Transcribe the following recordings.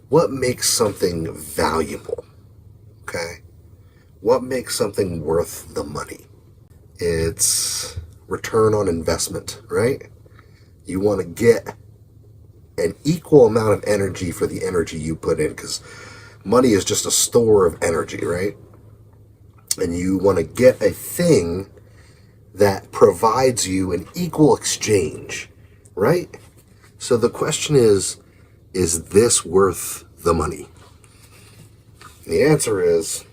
what makes something valuable? Okay? What makes something worth the money? It's return on investment, right? You want to get an equal amount of energy for the energy you put in, because money is just a store of energy, right? And you want to get a thing that provides you an equal exchange, right? So the question is this worth the money? And the answer is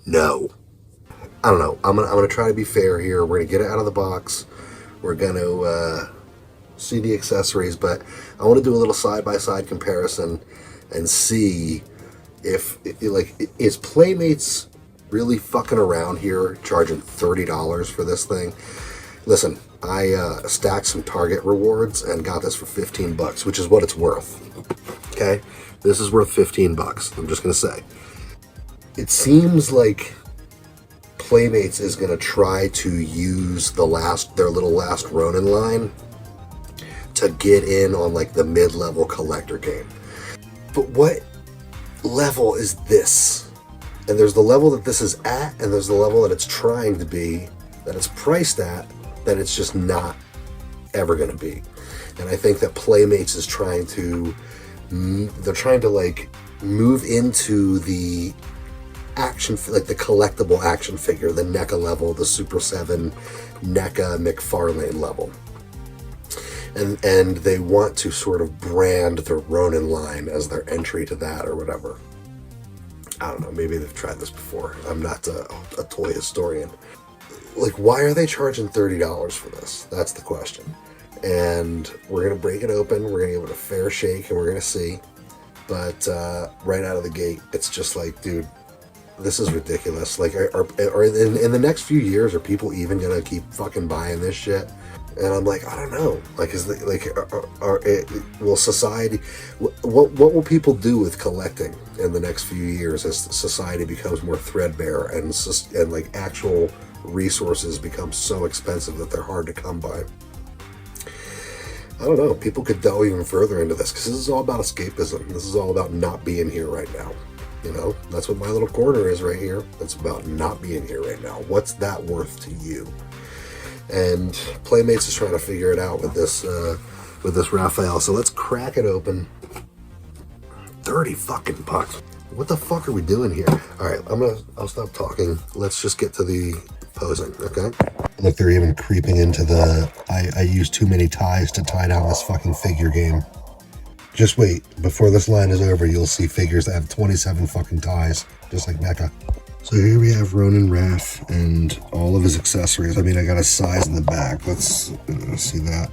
no. I don't know. I'm gonna try to be fair here. We're gonna get it out of the box. We're gonna see the accessories, but I want to do a little side-by-side comparison and see if is Playmates really fucking around here charging $30 for this thing. Listen, I stacked some Target rewards and got this for 15 bucks, which is what it's worth. Okay, this is worth 15 bucks. I'm just gonna say, it seems like Playmates is gonna try to use their little Last Ronin line to get in on like the mid-level collector game. But what level is this? And there's the level that this is at, and there's the level that it's trying to be, that it's priced at, that it's just not ever going to be. And I think that Playmates is trying to like move into the action, like the collectible action figure, the NECA level, the Super 7 NECA McFarlane level. And they want to sort of brand the Ronin line as their entry to that or whatever. I don't know, maybe they've tried this before. I'm not a toy historian. Like, why are they charging $30 for this? That's the question. And we're going to break it open, we're going to give it a fair shake, and we're going to see. But right out of the gate, it's just like, dude, this is ridiculous. Like, are in the next few years, are people even going to keep fucking buying this shit? And I'm like, I don't know. Like, will society? What will people do with collecting in the next few years as society becomes more threadbare and like actual resources become so expensive that they're hard to come by? I don't know. People could delve even further into this, because this is all about escapism. This is all about not being here right now. You know, that's what my little corner is right here. It's about not being here right now. What's that worth to you? And Playmates is trying to figure it out with this Raphael. So let's crack it open. 30 fucking bucks. What the fuck are we doing here? All right, I'll stop talking. Let's just get to the posing, okay? Look, they're even creeping into the I use too many ties to tie down this fucking figure game. Just wait, before this line is over, you'll see figures that have 27 fucking ties, just like NECA. So here we have Ronin Raph and all of his accessories. I mean, I got a size in the back. Let's see that.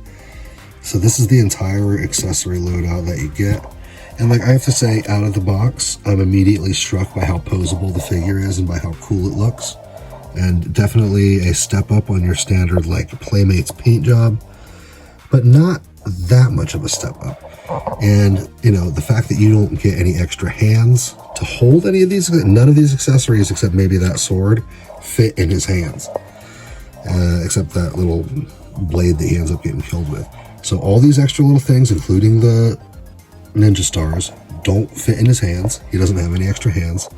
So this is the entire accessory loadout that you get. And like, I have to say, out of the box, I'm immediately struck by how posable the figure is and by how cool it looks. And definitely a step up on your standard, like, Playmates paint job, but not that much of a step up. And, you know, the fact that you don't get any extra hands to hold any of these, none of these accessories except maybe that sword fit in his hands, except that little blade that he ends up getting killed with. So all these extra little things, including the ninja stars, don't fit in his hands. He doesn't have any extra hands.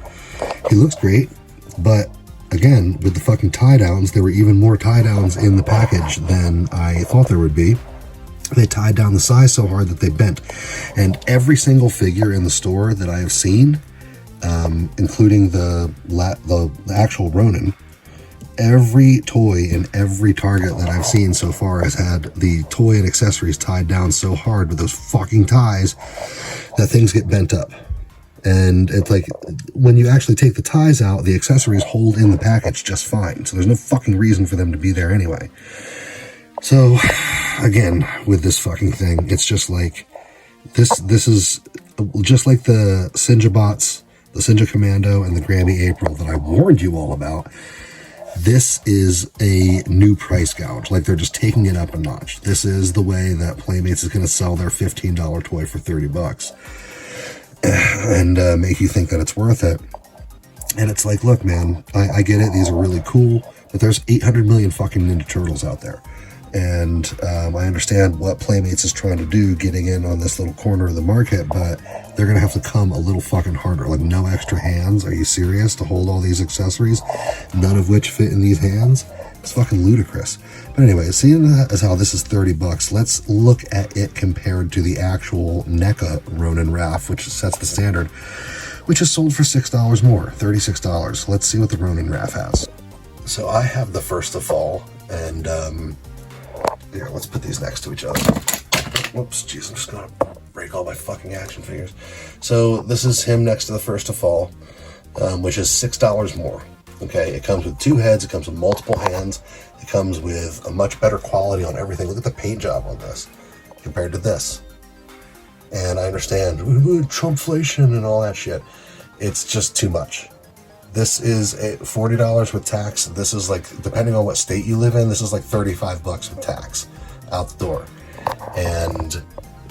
He looks great, but again, with the fucking tie downs, there were even more tie downs in the package than I thought there would be. They tied down the size so hard that they bent. And every single figure in the store that I have seen, including the actual Ronin, every toy in every Target that I've seen so far has had the toy and accessories tied down so hard with those fucking ties that things get bent up. And it's like, when you actually take the ties out, the accessories hold in the package just fine. So there's no fucking reason for them to be there anyway. So, again, with this fucking thing, it's just like, this is just like the Sinja bots, the Sinja Commando, and the Grammy April that I warned you all about. This is a new price gouge. Like, they're just taking it up a notch. This is the way that Playmates is going to sell their $15 toy for 30 bucks. And make you think that it's worth it. And it's like, look, man, I get it. These are really cool. But there's 800 million fucking Ninja Turtles out there. And I understand what Playmates is trying to do, getting in on this little corner of the market, but they're going to have to come a little fucking harder. Like, no extra hands. Are you serious? To hold all these accessories, none of which fit in these hands? It's fucking ludicrous. But anyway, seeing as how this is $30, let's look at it compared to the actual NECA Ronin Raft, which sets the standard, which is sold for $6 more, $36. Let's see what the Ronin Raft has. So I have the First of Fall, and here, let's put these next to each other. Whoops, jeez, I'm just gonna break all my fucking action figures. So this is him next to the First of Fall, which is $6 more. Okay, it comes with 2 heads, it comes with multiple hands, it comes with a much better quality on everything. Look at the paint job on this compared to this. And I understand Trumpflation and all that shit. It's just too much. This is $40 with tax. This is like, depending on what state you live in, this is like $35 with tax out the door. And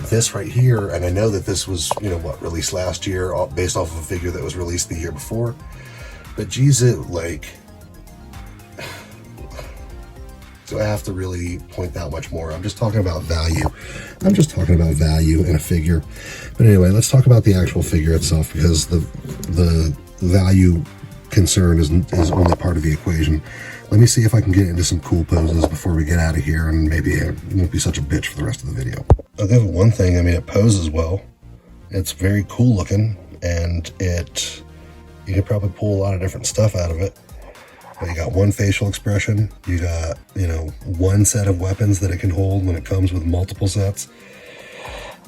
this right here, and I know that this was, you know, what, released last year based off of a figure that was released the year before. But geez, it like, do I have to really point out much more? I'm just talking about value. I'm just talking about value in a figure. But anyway, let's talk about the actual figure itself, because the value concern is only part of the equation. Let me see if I can get into some cool poses before we get out of here, and maybe it won't be such a bitch for the rest of the video. I'll give it one thing. I mean, it poses well. It's very cool looking, and you can probably pull a lot of different stuff out of it. But you got one facial expression. You got, you know, one set of weapons that it can hold when it comes with multiple sets.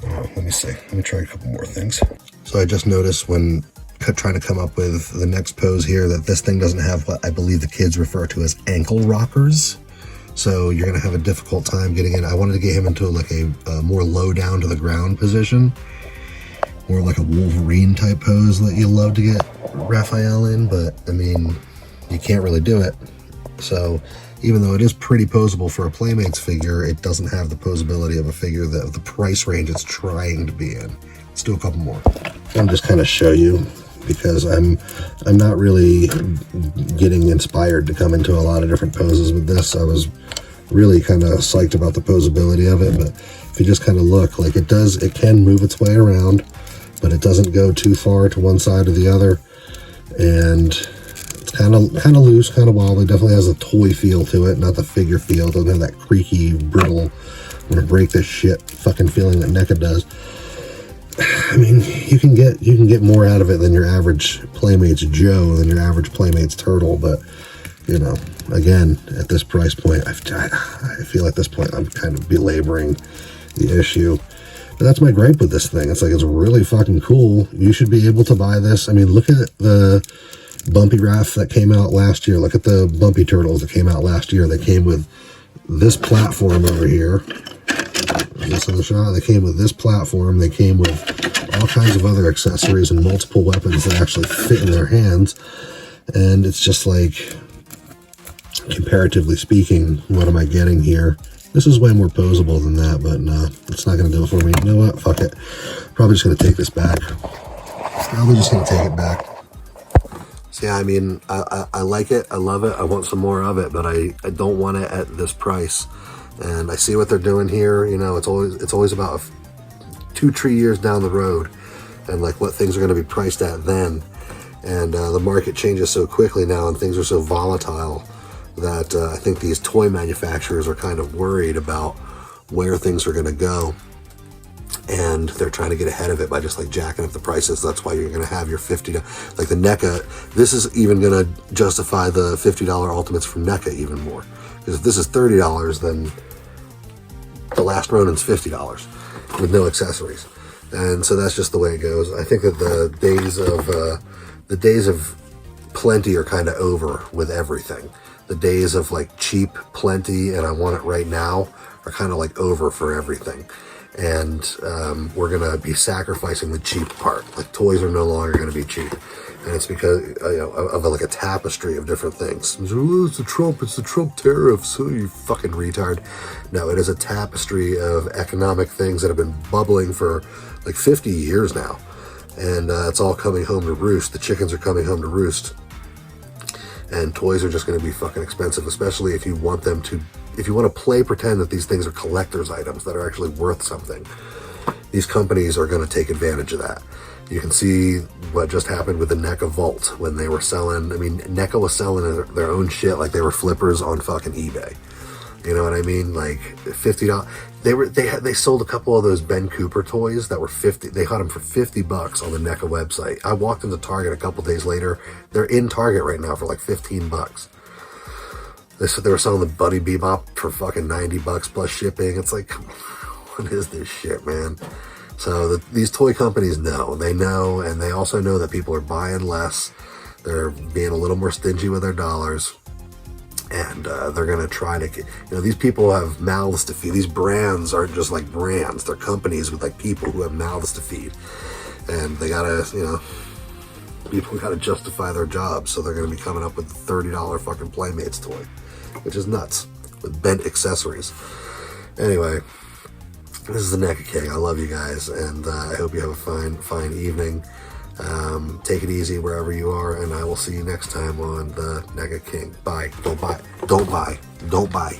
Let me see. Let me try a couple more things. So I just noticed when trying to come up with the next pose here that this thing doesn't have what I believe the kids refer to as ankle rockers. So you're going to have a difficult time getting in. I wanted to get him into like a more low down to the ground position, more like a Wolverine type pose that you love to get Raphael in, but I mean, you can't really do it. So even though it is pretty posable for a Playmates figure, it doesn't have the posability of a figure that the price range it's trying to be in. Let's do a couple more. I'll just kind of show you, because I'm not really getting inspired to come into a lot of different poses with this. I was really kind of psyched about the posability of it, but if you just kind of look, like it can move its way around, but it doesn't go too far to one side or the other, and it's kind of loose, kind of wobbly. Definitely has a toy feel to it, not the figure feel. It doesn't have that creaky, brittle, I'm gonna break this shit fucking feeling that NECA does. I mean, you can get more out of it than your average Playmates Joe, than your average Playmates Turtle, but you know, again, at this price point, I feel at this point I'm kind of belaboring the issue. But that's my gripe with this thing. It's like, it's really fucking cool. You should be able to buy this. I mean, look at the Bumpy Raft that came out last year. Look at the Bumpy Turtles that came out last year. They came with this platform over here. This in the shot. They came with this platform. They came with all kinds of other accessories and multiple weapons that actually fit in their hands. And it's just like, comparatively speaking, what am I getting here? This is way more posable than that, but no, it's not going to do it for me. You know what? Fuck it. Probably just going to take this back. Probably just going to take it back. So yeah, I mean, I like it. I love it. I want some more of it, but I don't want it at this price. And I see what they're doing here. You know, it's always about 2-3 years down the road, and like what things are going to be priced at then. And the market changes so quickly now, and things are so volatile that I think these toy manufacturers are kind of worried about where things are going to go, and they're trying to get ahead of it by just like jacking up the prices. That's why you're going to have your $50, like the NECA. This is even going to justify the $50 Ultimates from NECA even more, because if this is $30, then the Last Ronin's $50 with no accessories. And so that's just the way it goes. I think that the days of plenty are kind of over with everything. The days of like cheap plenty and I want it right now are kind of like over for everything. And we're gonna be sacrificing the cheap part. Like toys are no longer gonna be cheap, and it's because of like a tapestry of different things. Oh, it's the Trump tariffs. Oh, you fucking retard. No, it is a tapestry of economic things that have been bubbling for like 50 years now, and it's all coming home to roost. The chickens are coming home to roost. And toys are just going to be fucking expensive, especially if you want them to if you want to play pretend that these things are collector's items that are actually worth something, these companies are going to take advantage of that. You can see what just happened with the NECA Vault when they were selling. I mean, NECA was selling their own shit like they were flippers on fucking eBay. You know what I mean? Like $50. They sold a couple of those Ben Cooper toys that were 50. They had them for $50 on the NECA website. I walked into Target a couple days later. They're in Target right now for like $15. They said they were selling the Buddy Bebop for fucking $90 plus shipping. It's like, come on, what is this shit, man? So these toy companies know. They know, and they also know that people are buying less. They're being a little more stingy with their dollars. And they're going to try to, these people have mouths to feed. These brands aren't just like brands. They're companies with like people who have mouths to feed. And they got to, people got to justify their jobs. So they're going to be coming up with a $30 fucking Playmates toy, which is nuts, with bent accessories. Anyway, this is the NECA King. I love you guys, and I hope you have a fine evening. Take it easy wherever you are, and I will see you next time on the NECA King. Bye. Don't buy. Don't buy. Don't buy.